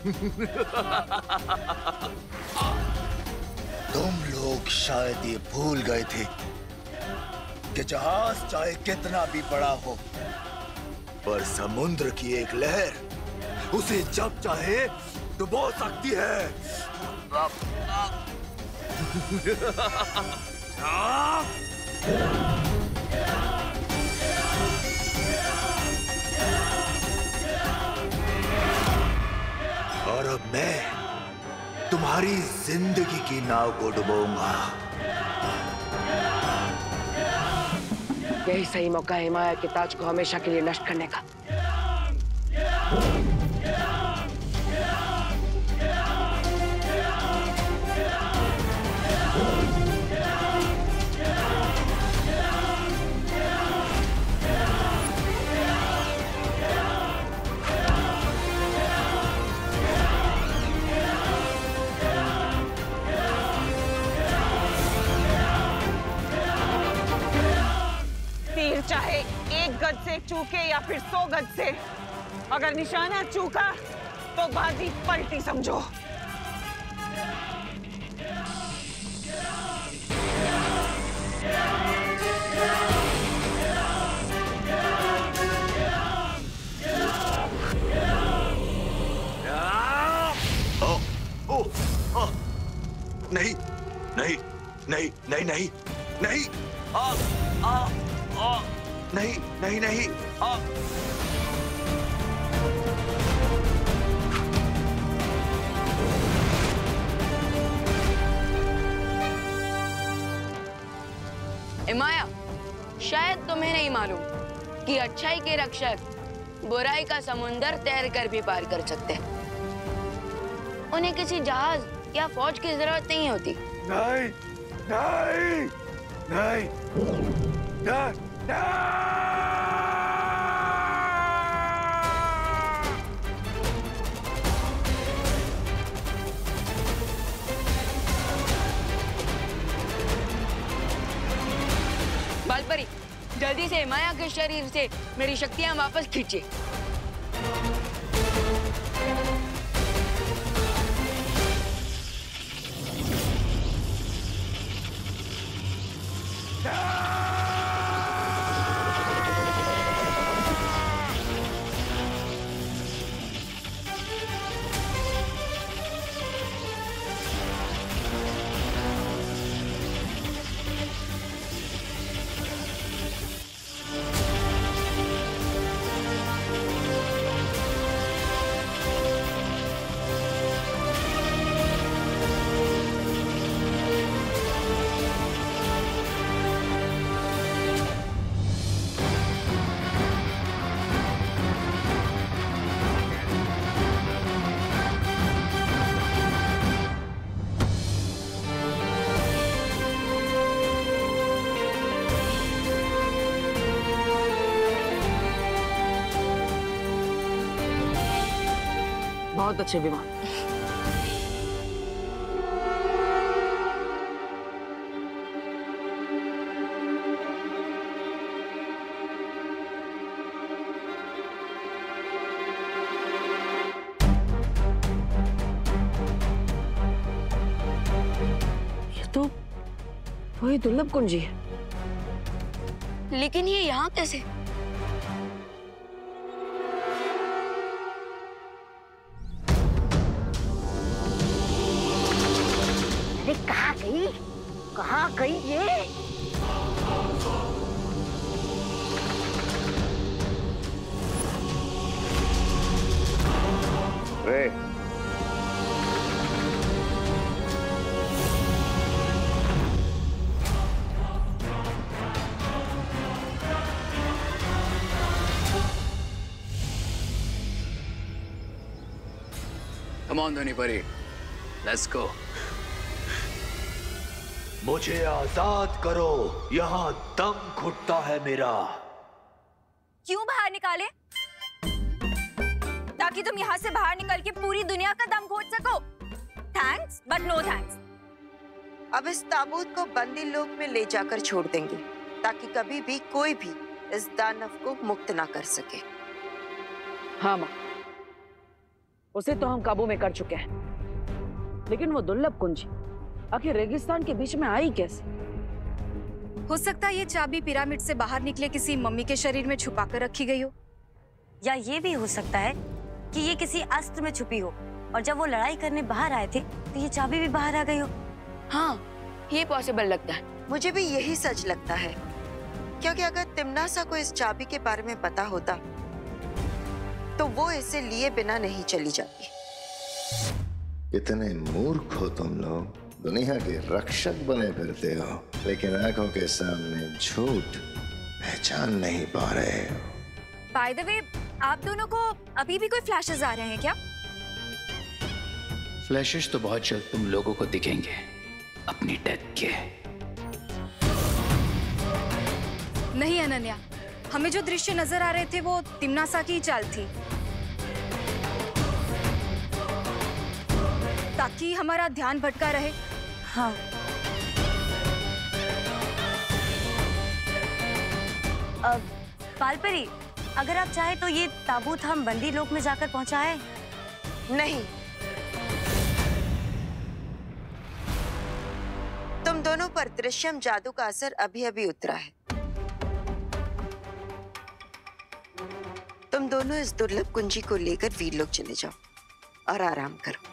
तुम लोग शायद ये भूल गए थे कि जहाज चाहे कितना भी बड़ा हो, पर समुद्र की एक लहर उसे जब चाहे डुबो सकती है। और अब मैं तुम्हारी जिंदगी की नाव को डुबोऊंगा। यही सही मौका है माया के ताज को हमेशा के लिए नष्ट करने का। चाहे 1 गज से चूके या फिर 100 गज से, अगर निशाना चूका तो बाजी पलटी समझो। नहीं नहीं नहीं नहीं नहीं नहीं नहीं नहीं नहीं माया, शायद तुम्हें नहीं मालूम कि अच्छाई के रक्षक बुराई का समुंदर तैर कर भी पार कर सकते हैं। उन्हें किसी जहाज या फौज की जरूरत नहीं होती। नहीं नहीं नहीं नहीं बालपरी, जल्दी से माया के शरीर से मेरी शक्तियां वापस खींचे। बहुत अच्छे विमान। ये तो वही दुर्लभ कुंजी है। लेकिन ये यहाँ कैसे? कहाँ गई ये? रे Come on, Dhanipari. Let's go. मुझे आजाद करो, यहाँ दम घुटता है मेरा। क्यों बाहर निकाले? ताकि तुम यहाँ से बाहर निकल के पूरी दुनिया का दम घोट सको। Thanks but no thanks. अब इस ताबूत को बंदी लोक में ले जाकर छोड़ देंगे ताकि कभी भी कोई भी इस दानव को मुक्त ना कर सके। हाँ माँ, उसे तो हम काबू में कर चुके हैं, लेकिन वो दुर्लभ कुंजी आखिर रेगिस्तान के बीच में आई कैसे? हो सकता है ये चाबी पिरामिड से बाहर निकले किसी मम्मी के शरीर में छुपा कर रखी गई हो, या ये भी हो सकता है कि ये किसी अस्त्र में छुपी हो और जब वो लड़ाई करने बाहर आए थे तो ये चाबी भी बाहर आ गई हो। हाँ, ये पॉसिबल लगता है। मुझे भी यही सच लगता है, क्योंकि अगर तिम्नासा को इस चाबी के बारे में पता होता तो वो इसे लिए बिना नहीं चली जाती। इतने मूर्ख हो तुम लोग, दुनिया के रक्षक बने फिरते हो, लेकिन आंखों के सामने झूठ पहचान नहीं पा रहे हो। बाय द वे, आप दोनों को अभी भी कोई फ्लैशेस आ रहे हैं क्या? फ्लैशेस तो बहुत जल्द तुम लोगों को दिखेंगे अपनी डेथ के। नहीं अनन्या, हमें जो दृश्य नजर आ रहे थे वो तिम्नासा की चाल थी, ताकि हमारा ध्यान भटका रहे। हाँ, पालपरी, अगर आप चाहे तो ये ताबूत हम बंदी लोक में जाकर पहुंचाएं। नहीं, तुम दोनों पर दृश्यम जादू का असर अभी अभी उतरा है। तुम दोनों इस दुर्लभ कुंजी को लेकर वीरलोक चले जाओ और आराम करो।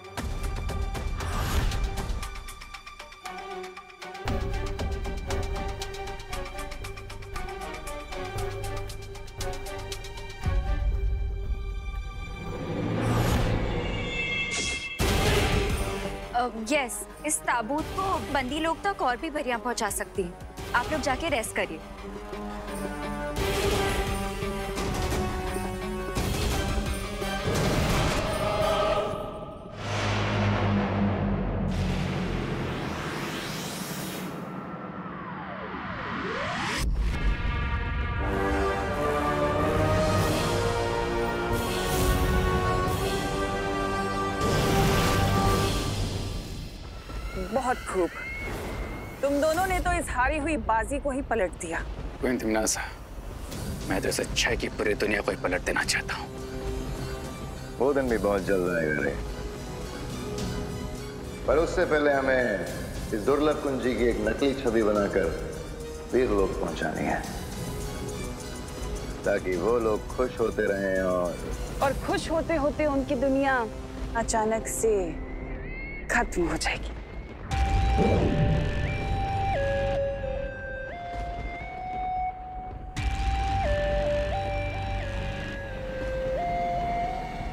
यस, इस ताबूत को बंदी लोग तक और भी बढ़िया पहुंचा सकती हैं। आप लोग जाके रेस्ट करिए। बहुत खूब, तुम दोनों ने तो इस हारी हुई बाजी को ही पलट दिया। क्वीन तिम्नासा, मैं तो इस अच्छाई की पूरी दुनिया को ही पलट देना चाहता हूँ। वो दिन भी बहुत जल्द आएगा रे, पर उससे पहले हमें इस दुर्लभ कुंजी की एक नकली छवि बनाकर वीरलोक पहुंचानी है, ताकि वो लोग खुश होते रहें और खुश होते होते उनकी दुनिया अचानक से खत्म हो जाएगी।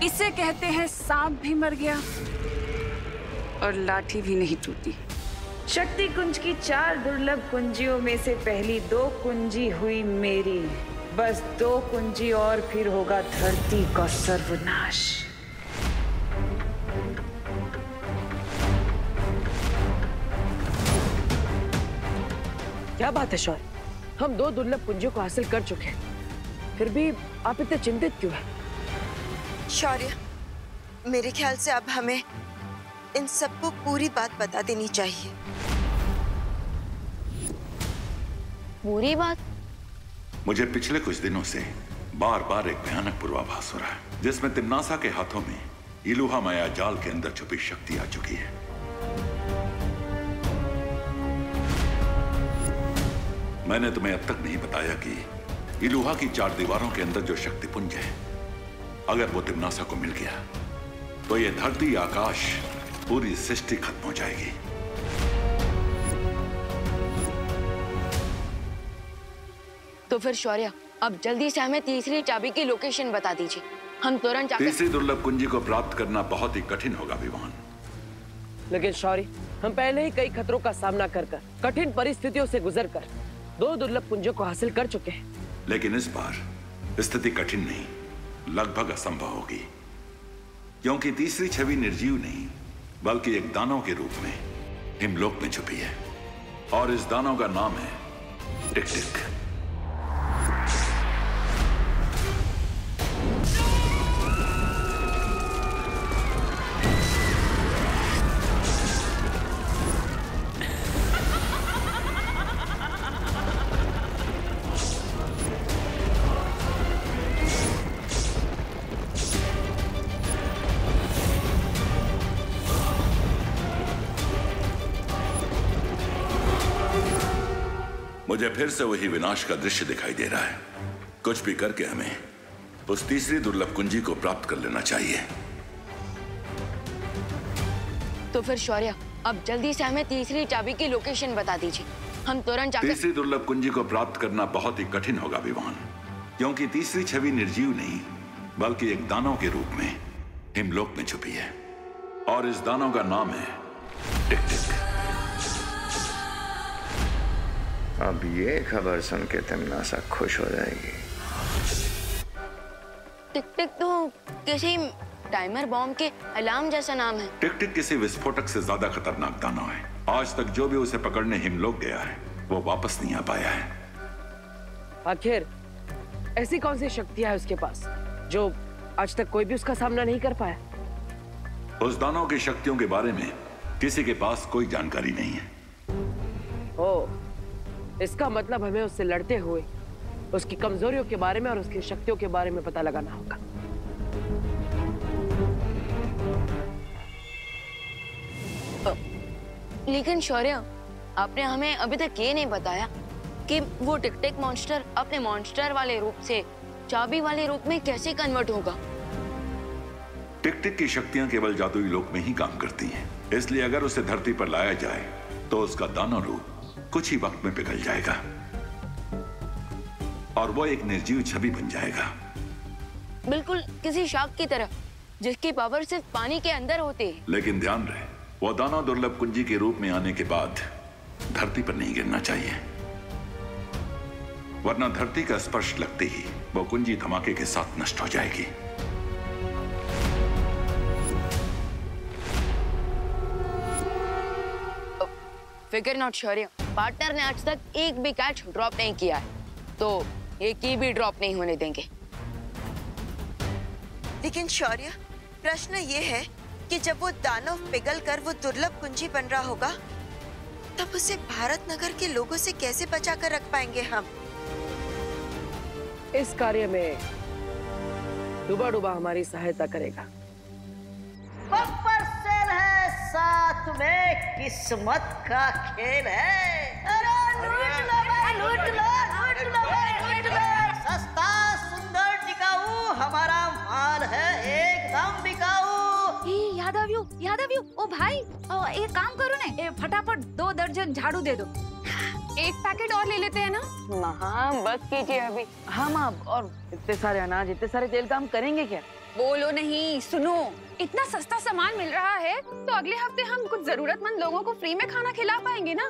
इसे कहते हैं सांप भी मर गया और लाठी भी नहीं टूटी। शक्ति कुंज की 4 दुर्लभ कुंजियों में से पहली 2 कुंजी हुई मेरी। बस 2 कुंजी और फिर होगा धरती का सर्वनाश। क्या बात है शौर्य, हम 2 दुर्लभ कुंजियों को हासिल कर चुके हैं, फिर भी आप इतने चिंतित क्यों हैं? शौर्य, मेरे ख्याल से अब हमें इन सबको पूरी बात बता देनी चाहिए। पूरी बात? मुझे पिछले कुछ दिनों से बार बार एक भयानक पूर्वाभास हो रहा है, जिसमें तिम्नासा के हाथों में इलुहा माया जाल के अंदर छुपी शक्ति आ चुकी है। मैंने तुम्हें अब तक नहीं बताया कि इलुहा की 4 दीवारों के अंदर जो शक्तिपुंज है, अगर वो तिम्नासा को मिल गया तो ये धरती, आकाश, पूरी सृष्टि खत्म हो जाएगी। तो फिर शौर्य, अब जल्दी से हमें तीसरी चाबी की लोकेशन बता दीजिए, हम तुरंत जाकर। तीसरी दुर्लभ कुंजी को प्राप्त करना बहुत ही कठिन होगा विवान। लेकिन शौर्य, हम पहले ही कई खतरों का सामना कर कठिन परिस्थितियों से गुजरकर 2 दुर्लभ कुंजियों को हासिल कर चुके हैं। लेकिन इस बार स्थिति कठिन नहीं, लगभग असंभव होगी, क्योंकि तीसरी छवि निर्जीव नहीं बल्कि एक दानव के रूप में हिमलोक में छुपी है, और इस दानव का नाम है टिक टिक। मुझे फिर से वही विनाश का दृश्य दिखाई दे रहा है। कुछ भी करके हमें उस तीसरी दुर्लभ कुंजी को प्राप्त कर लेना चाहिए। तो फिर शौर्य, अब जल्दी से हमें तीसरी चाबी की लोकेशन बता दीजिए। हम तुरंत जाकर तीसरी दुर्लभ कुंजी को प्राप्त करना बहुत ही कठिन होगा विवान, क्योंकि तीसरी छवि निर्जीव नहीं बल्कि एक दानव के रूप में हिमलोक में छुपी है, और इस दानव का नाम है टिक-टिक। अब ये खबर सुन के तिमनासा खुश हो जाएगी। टिक-टिक तो किसी टाइमर बॉम्ब के अलार्म जैसा नाम है। टिक-टिक किसी विस्फोटक से ज्यादा खतरनाक दानव है। आज तक जो भी उसे पकड़ने हिमलोक गया है वो वापस नहीं आ पाया है। आखिर ऐसी कौन सी शक्तियां है उसके पास जो आज तक कोई भी उसका सामना नहीं कर पाया? उस दानव की शक्तियों के बारे में किसी के पास कोई जानकारी नहीं है। ओह, इसका मतलब हमें उससे लड़ते हुए उसकी कमजोरियों के बारे में और उसकी शक्तियों के बारे में पता लगाना होगा। लेकिन शौर्य, आपने हमें अभी तक ये नहीं बताया कि वो टिक-टिक मॉन्स्टर अपने मॉन्स्टर वाले रूप से चाबी वाले रूप में कैसे कन्वर्ट होगा। टिक-टिक की शक्तियां केवल जादुई लोक में ही काम करती हैं, इसलिए अगर उसे धरती पर लाया जाए तो उसका दानव रूप कुछ ही वक्त में पिघल जाएगा और वो एक निर्जीव छवि बन जाएगा। बिल्कुल किसी शार्क की तरह जिसकी पावर सिर्फ पानी के अंदर होती है। लेकिन ध्यान रहे, वो दानव दुर्लभ कुंजी के रूप में आने के बाद धरती पर नहीं गिरना चाहिए, वरना धरती का स्पर्श लगते ही वो कुंजी धमाके के साथ नष्ट हो जाएगी। फिकर नॉट शौर्य, पार्टनर ने आज तक एक भी कैच ड्रॉप नहीं किया है, तो एक की भी ड्रॉप नहीं होने देंगे। लेकिन शौर्य, प्रश्न ये है कि जब वो दानव पिघल कर वो दुर्लभ कुंजी बन रहा होगा, तब उसे भारत नगर के लोगों से कैसे बचा कर रख पाएंगे हम? इस कार्य में डूबा डूबा हमारी सहायता करेगा। बम्पर सेल है, साथ में किस्मत का खेल है। अरे लूट लो भाई, लूट लो, लूट लो भाई, लूट लो। सस्ता सुंदर टिकाऊ हमारा माल है, एकदम बिकाऊ। याद आव्यू, ओ भाई, एक काम करो ना, फटाफट 2 दर्जन झाड़ू दे दो। एक पैकेट और ले लेते हैं ना। हाँ, बस कीजिए अभी। हाँ माँ, और इतने सारे अनाज, इतने सारे तेल का हम करेंगे क्या? बोलो नहीं, सुनो, इतना सस्ता सामान मिल रहा है तो अगले हफ्ते हम कुछ जरूरतमंद लोगों को फ्री में खाना खिला पाएंगे ना।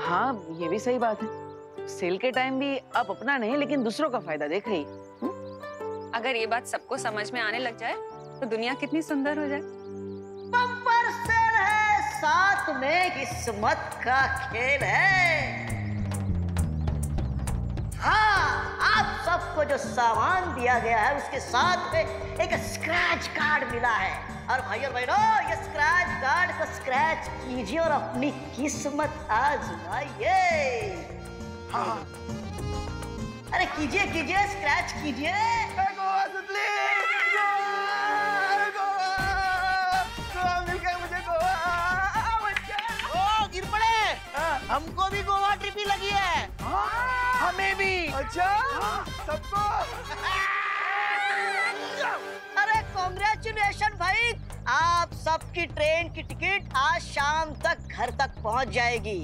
हाँ, ये भी सही बात है। सेल के टाइम भी आप अपना नहीं लेकिन दूसरों का फायदा देख रही। अगर ये बात सबको समझ में आने लग जाए तो दुनिया कितनी सुंदर हो जाए। बम्पर सेल है, साथ में किस्मत का खेल है। हाँ, आप सबको जो सामान दिया गया है उसके साथ में एक स्क्रैच कार्ड मिला है, और भाई और बहनों, ये स्क्रैच कार्ड को स्क्रैच कीजिए और अपनी किस्मत आजमाइए। हाँ, अरे कीजिए कीजिए, स्क्रैच कीजिए। हमको भी गोवा ट्रिप ही लगी है। हमें भी। अच्छा, सबको। अरे कांग्रेचुलेशन भाई, आप सबकी ट्रेन की टिकट आज शाम तक घर तक पहुंच जाएगी।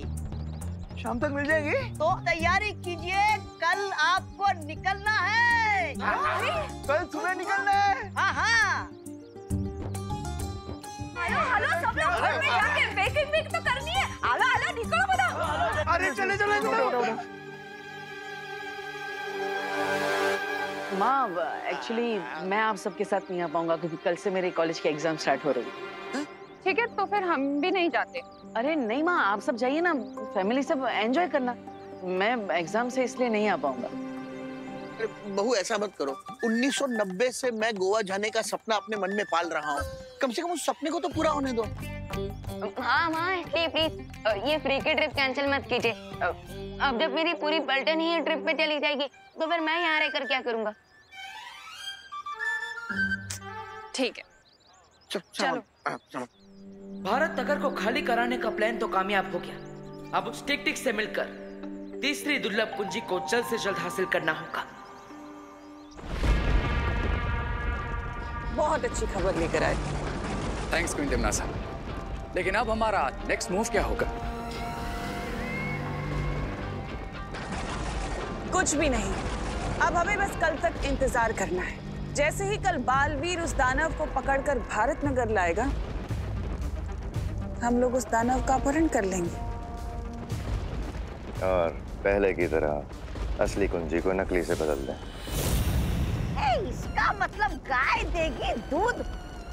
शाम तक मिल जाएगी? तो तैयारी कीजिए, कल आपको निकलना है। कल सुबह निकलना है? हाँ हाँ। हेलो सब लोग, घर में जाके पैकिंग तो करनी है। आला निकलो बता। अरे चले चले। माँ, एक्चुअली मैं आप सबके साथ नहीं आ पाऊंगा क्योंकि कल से मेरे कॉलेज के एग्जाम स्टार्ट हो रही है। ठीक है, तो फिर हम भी नहीं जाते। अरे नहीं माँ, आप सब जाइए ना, फैमिली सब एंजॉय करना। मैं एग्जाम से इसलिए नहीं आ पाऊंगा। बहू ऐसा मत करो, 1990 से मैं गोवा जाने का सपना अपने मन में पाल रहा हूँ, कम से कम उस सपने को तो पूरा होने दो। हाँ माँ, प्लीज ये फ्री की ट्रिप कैंसिल मत कीजिए। अब जब मेरी पूरी पलटन ही ट्रिप पे चली जाएगी तो फिर मैं यहाँ रहकर क्या करूँगा? ठीक है, चलो। भारत नगर को खाली कराने का प्लान तो कामयाब हो गया। अब उस टिक-टिक से मिलकर तीसरी दुर्लभ कुंजी को जल्द से जल्द हासिल करना होगा। बहुत अच्छी खबर लेकर आए। Thanks queen तिमनासा। लेकिन अब हमारा नेक्स्ट मूव क्या होगा? कुछ भी नहीं, अब हमें बस कल तक इंतजार करना है। जैसे ही कल बालवीर उस दानव को पकड़कर भारत नगर लाएगा, हम लोग उस दानव का अपहरण कर लेंगे और पहले की तरह असली कुंजी को नकली से बदल दें। इसका मतलब गाय देगी दूध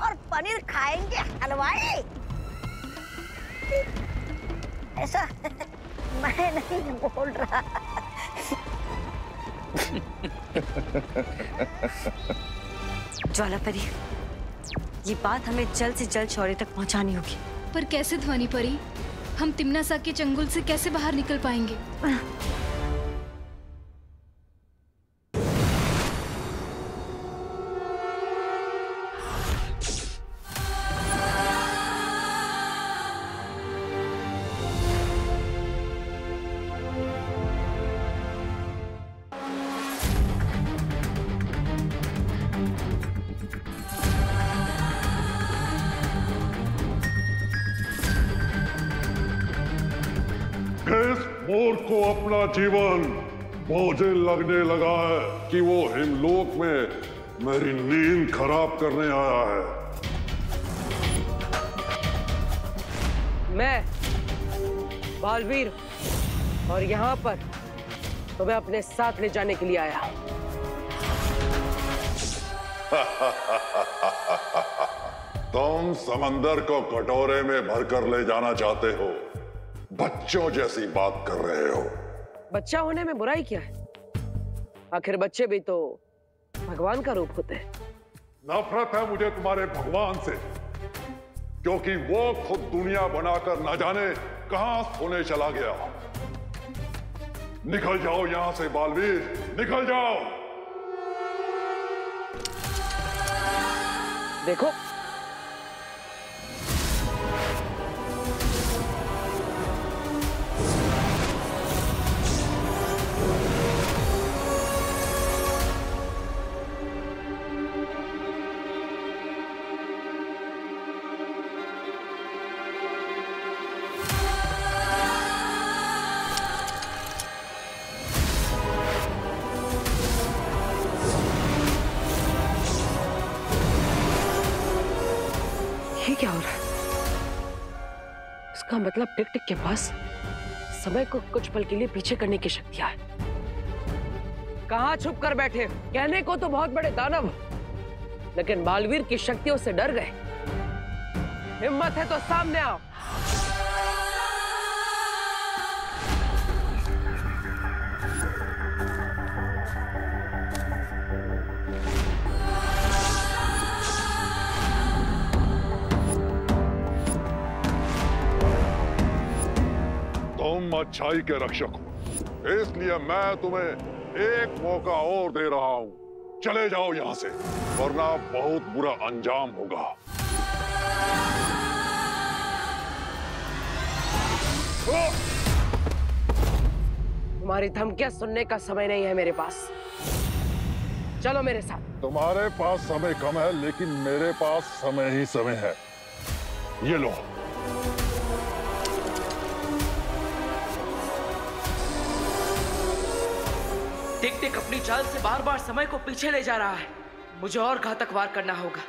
और पनीर खाएंगे हलवाई। ऐसा मैं नहीं बोल रहा। ज्वालापरी, ये बात हमें जल्द से जल्द शौर्य तक पहुंचानी होगी। पर कैसे ध्वनि परी? हम तिम्नासा के चंगुल से कैसे बाहर निकल पाएंगे? इस मोर को अपना जीवन मुझे लगने लगा है कि वो हिमलोक में मेरी नींद खराब करने आया है। मैं बालवीर और यहाँ पर तुम्हें अपने साथ ले जाने के लिए आया। तुम समंदर को कटोरे में भरकर ले जाना चाहते हो, बच्चों जैसी बात कर रहे हो। बच्चा होने में बुराई क्या है? आखिर बच्चे भी तो भगवान का रूप होते हैं। नफरत है मुझे तुम्हारे भगवान से, क्योंकि वो खुद दुनिया बनाकर न जाने कहां सोने चला गया। निकल जाओ यहां से बालवीर, निकल जाओ। देखो, ये क्या हो रहा है? इसका मतलब टिक-टिक के पास समय को कुछ पल के लिए पीछे करने की शक्तियां है। कहां छुप कर बैठे? कहने को तो बहुत बड़े दानव, लेकिन बालवीर की शक्तियों से डर गए। हिम्मत है तो सामने आओ। तुम अच्छाई के रक्षक हो, इसलिए मैं तुम्हें एक मौका और दे रहा हूं। चले जाओ यहां से, वरना बहुत बुरा अंजाम होगा। तुम्हारी धमकियां सुनने का समय नहीं है मेरे पास। चलो मेरे साथ। तुम्हारे पास समय कम है, लेकिन मेरे पास समय ही समय है। ये लो। टिक-टिक अपनी चाल से बार बार समय को पीछे ले जा रहा है। मुझे और घातक वार करना होगा।